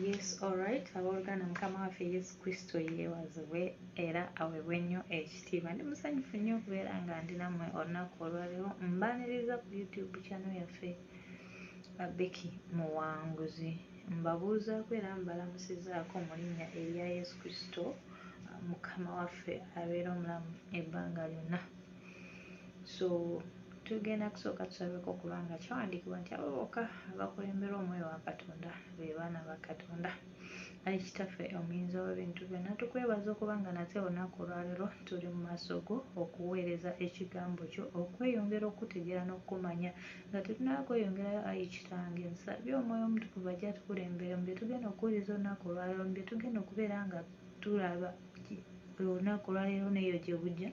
Yes, alright. Abooluganda mukama waffe Yesu Kristo yeebazibwe era aweebwe nnyo ekitiibwa. Ndi musanyufu nnyo okubeera nga ndi nammwe olunaku olwaleero. Mbaaniriza ku YouTube channel yaffe Becky Muwanguzi. Mbabuuzaako era mbalamusizaako mu linnya erya Yesu Kristo mukama waffe abeera omulamu ebbanga lyonna. So tugenda kusooka tusabeko kubanga kyawandiikibwa nti abo bokka abakulembera omwoyo wa Katonda be baana ba Katonda. Ayi kitaffe omuyinza w'ebintu byonna, tukwebaza okubanga nate olunaku olwaleero tuli mu maaso go okuweereza ekigambo kyo, okweyongera okutegeera n'okumanya nga tetunaba kweyongerayo. Ayi kitange, nsabye omwoyo omutukuvu ajja tukulembere mu bye tugenda okuwuliriza olunaku olwaleero, mu bye tugenda okubeera nga tulaba olunaku olwaleero n'eyo gye bujja.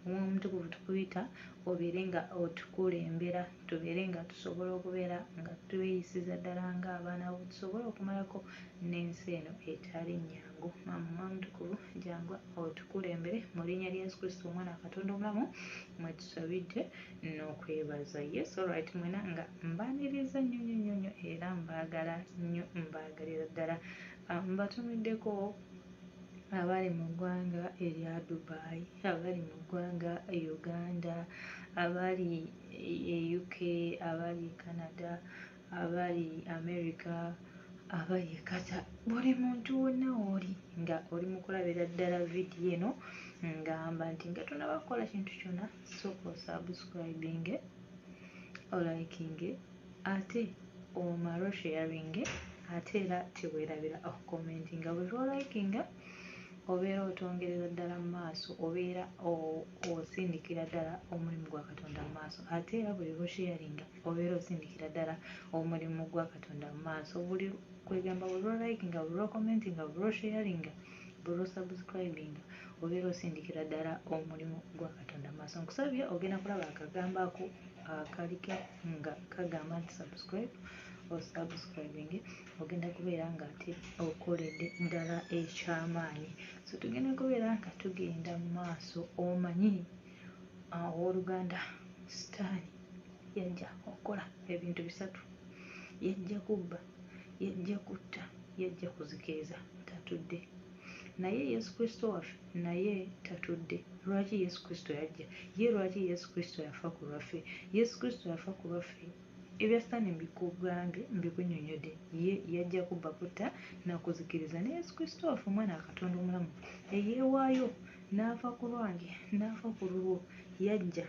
Omwoyo omutukuvu tukuyita obeere nga otukulembera, tubeere nga tusobola okubeera nga tweyisiza ddala ng'abaana bo, tusobole okumalako n'ensi eno etali nnyangu. Omwoyo omutukuvu jjangu otukulembere mu linnya lya Yesu Kristo omwana wa Katonda omulamu mwe tusabidde n'okwebaza. Yes, alright. Mwena nga mbaaniriza nnyo era mbaagala nnyo, mbaagalira ddala. Mbatumiddeko abali mu ggwanga erya Dubai, abali mu ggwanga Uganda, abali e UK, abali Canada, abali America, abali Qatar. Buli muntu wonna w'oli nga oli mu kulabira ddala vidiyo eno, ngamba nti nga tonaba kukola kintu kyonna, sooka osubscribinge, olikinge, ate omale osharinge, ate era teweerabira okukomentinga. Bwe lw'olikinga obeera otongereza ddala mu maaso, obeera osindikira ddala omulimu gwa Katonda mu maaso, ate era buli lw'osharinga obeera osindikira ddala omulimu gwa Katonda mu maaso. Buli kwegamba buli lw'olikinga, buli lw'okomentinga, buli lw'osharinga, buli lw'osubscribinga, obeera osindikira ddala omulimu gwa Katonda mu maaso. Nkusabye ogenda kulaba akagambo ako akaliko nga kagamba nti subscribe, osubscribinge, ogenda kubeera nga ate okoledde ddala ekyamaanyi. So tugenda kubeera nga tugenda mu maaso. Omanyi owooluganda, sitaani yajja okukola ebintu bisatu: yajja kubba, yajja kutta, yajja kuzikiriza. Tatudde. Naye Yesu Kristo waffe naye tatudde. Lwaki Yesu Kristo yajja? Lwaki Yesu Kristo yafa ku lwaffe? Yesu Kristo yafa ku lwaffe. Ebya sitaani mbikugambye, mbikunnyonnyodde. Ye yajja kubba, kutta n'okuzikiriza. Ne Yesu Kristo waffe omwana wa Katonda omulamu eyeewaayo n'afa ku lwange, n'afa ku lulwo. Yajja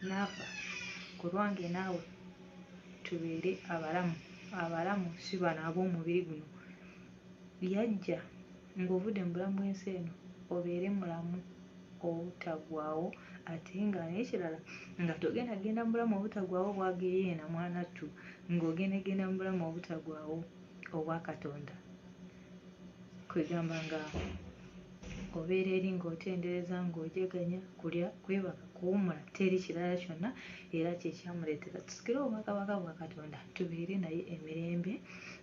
n'afa ku lwange naawe tubeere abalamu. Abalamu si bano ab'omubiri guno. Yajja ng'ovudde mu bulamu bw'ensi eno obeere mulamu obutaggwaawo, ate nga n'ekirala nga togenda genda mu bulamu obutaggwaawo bwageyeena mwanattu, ng'ogenda genda mu bulamu obutaggwaawo obwa Katonda. Kwegamba nga obeera eri ng'otendereza, ng'ojaganya, kulya, kwebaka, kuwummula, teri kirala kyonna, era kyekyamuleetera tusikire obwakabaka bwa Katonda, tubeere naye emirembe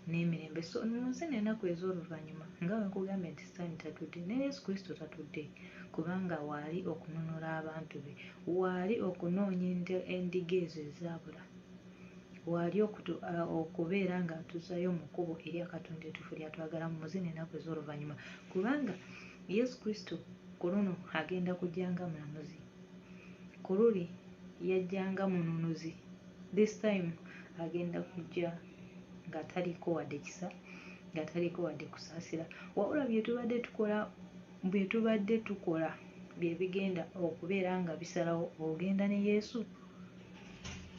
n'emirembe. So muze n'ennaku ez'oluvannyuma nga bwe nkugambye nti sitaani tatudde, ne Yesu Kristo tatudde, kubanga waali okununula abantu be, waali okunoonya endiga ezo ezaabula, waali okubeera nga atuzzayo mu kkubo erya Katonda ettuufu ly'atwagalamu. Muze n'ennaku ez'oluvannyuma, kubanga Yesu Kristo ku luno agenda kujja nga mulamuzi, ku luli yajja nga mununuzi. This time agenda kujja nga taliiko wadde kisa, nga taliiko wadde kusaasira, wabula bye tubadde tukola bye bigenda okubeera nga bisalawo, ogenda ne Yesu,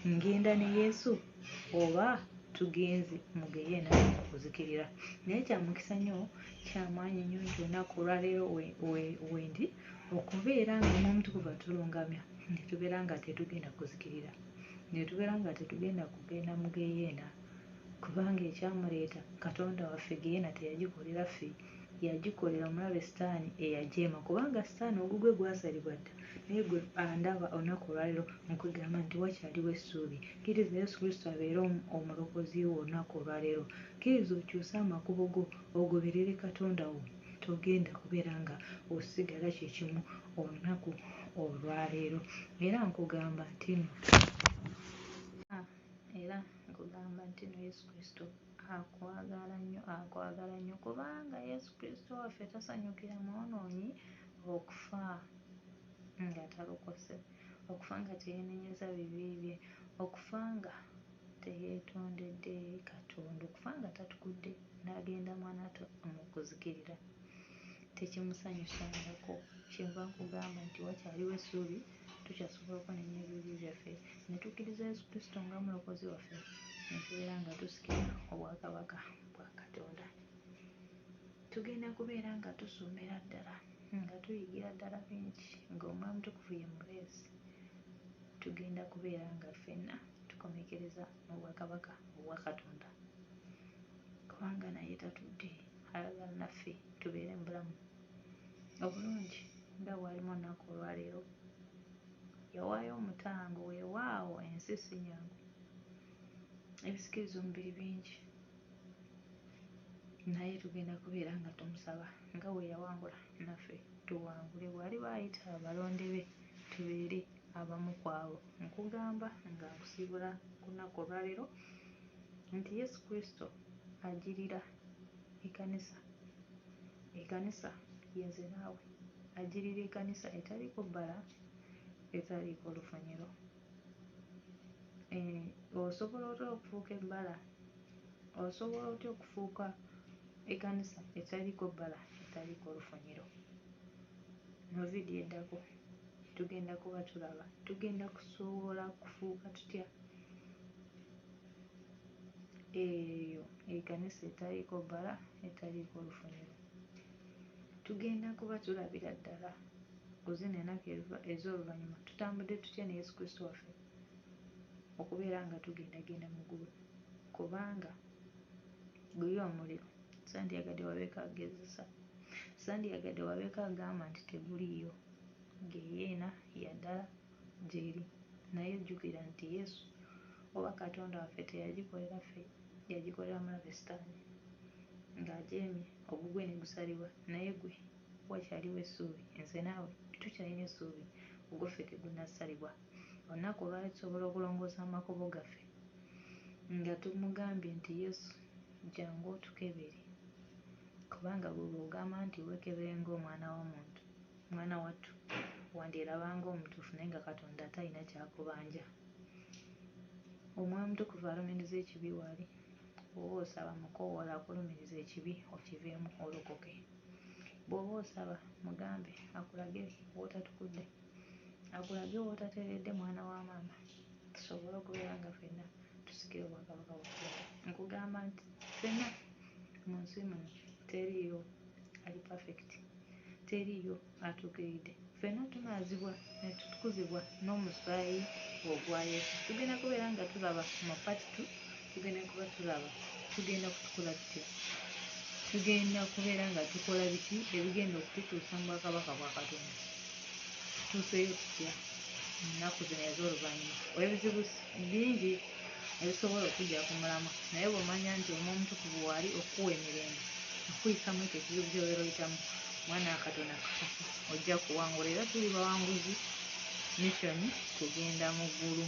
ngenda ne Yesu, oba tugenze mu geyeena okuzikirira. Naye kya mukisa nnyo, kyamaanyi nnyo nti olunaku olwaleero wendi okubeera nga Omutukuvu atulungamya, ne tubeera nga tetugenda kuzikirira, ne tubeera nga tetugenda kugenda mu geyeena, kubanga ekyamuleeta Katonda waffe geyeena teyagikolera ffe, yagikolera omulabe sitaani eyajeema. Kubanga sitaani ogugwe gwasalibwa dda, naye gwe andaba olunaku olwaleero nkugamba nti wakyaliwo essuubi. Kkiriza Yesu Kristo abeere omulokozi wo olunaku olwaleero. Kkiriza okyuse amakubo go, ogoberere Katonda wo, togenda kubeera nga osigala kyekimu olunaku olwaleero. Era nkugamba nti era nkugamba nti no Yesu Kristo akwagala nnyo kubanga Yesu Kristo waffe tasanyukira mwonoonyi okufa nga talokose, okufa nga teyeenenyeza bibi bye, okufa nga teyeetondedde Katonda, okufa nga tatukudde n'agenda mwanato mu kuzikirira tekimusanyusangako. Kyenva nkugamba nti wakyaliwo essuubi, tukyasobola okwenenya ebibi byaffe ne tukkiriza Yesu Kristo nga mulokozi waffe, ne tubeera nga tusikira obwakabaka bwa Katonda. Tugenda kubeera nga tusomera ddala, nga tuyigira ddala bingi, ng'Omwoyo Mutukuvu ye mubeezi. Tugenda kubeera nga ffenna tukomekkereza mu bwakabaka obwa Katonda, kubanga naye tatudde, ayagala naffe tubeere mu bulamu obulungi nga bw'alimu olunaku olwaleero. Yawaayo omutango, weewaawo ensi si nnyangu, ebisikiriza omubiri bingi, naye tugenda kubeera nga tumusaba nga bwe yawangula naffe tuwangule. Bw'aliba ayita abalonde be tubeere abamu ku abo. Nkugamba nga nkusiibula ku lunaku olwaleero nti Yesu Kristo ajjirira ekanisa. Ekanisa yenze naawe, ajjirira ekanisa etaliiko bbala, etaliiko olufunyilo. Osobola otya okufuuka ebbala? Osobola otya okufuuka ekanisa etaliiko bbala, etaliiko olufunyilo? Mu vidiyo eddako tugenda kuba tulaba tugenda kusobola kufuuka tutya eyo ekanisa etaliiko bbala, etaliiko olufunyilo. Tugenda kuba tulabira ddala ku zino ennaku ez'oluvannyuma tutambudde tutya ne Yesu Kristo waffe okubeera nga tugendagenda mu ggulu, kubanga guyo omuliro sandyagadde wabeeko agezesa, sandyagadde wabeeko agamba nti teguliiyo, geyeena ya ddala gy'eri. Naye jjukira nti Yesu oba Katonda waffe teyagikolera ffe, yagikolera mulabe Sitaani ng'ajeemye ogugwe ne gusalibwa. Naye gwe wakyaliwo essuubi, nze naawe tukyalina essuubi, ogwaffe tegunnasalibwa. Olunaku olwali tusobola okulongoosa amakubo gaffe nga tumugambye nti Yesu jjangu otukebere, kubanga gwe bw'ogamba nti weekebere ng'omwana w'omuntu, mwana wattu, wandyerabanga omutuufu naye nga Katonda talina kyakubanja. Omwoyo Mutukuvu alumiriza ekibi wali, bw'oba osaba mukoowoola akulumiriza ekibi okiveemu olokoke. Bw'oba osaba mugambe akulage w'otatukudde, akulage w'otateredde mwana wa maama, tusobole okubeera nga ffenna tusikira obwakabaka bwa Katonda. Nkugamba nti ffenna mu nsi muno teriiyo ali perfect, teriiyo atuukiridde. Ffenna tunaazibwa ne tutukuzibwa n'omusaayi ogwa Yesu. Tugenda kubeera nga tulaba mu part 2, tugenda kuba tulaba tugenda kutukola tutya, tugenda kubeera nga tukola biki ebigenda okututuusa mu bwakabaka bwa Katonda. Tutuuseyo tutya mu nnaku zino ez'oluvannyuma? Ebizibu bingi ebisobola okujja ku mulamwa, naye bw'omanya nti Omwoyo Omutukuvu waali okuwa emirembe, okuyisamu ekyo ekizibu ky'obeera oyitamu, mwana wa Katonda kakasa ojja kuwangula era tuli bawanguzi. Mission kugenda mu ggulu.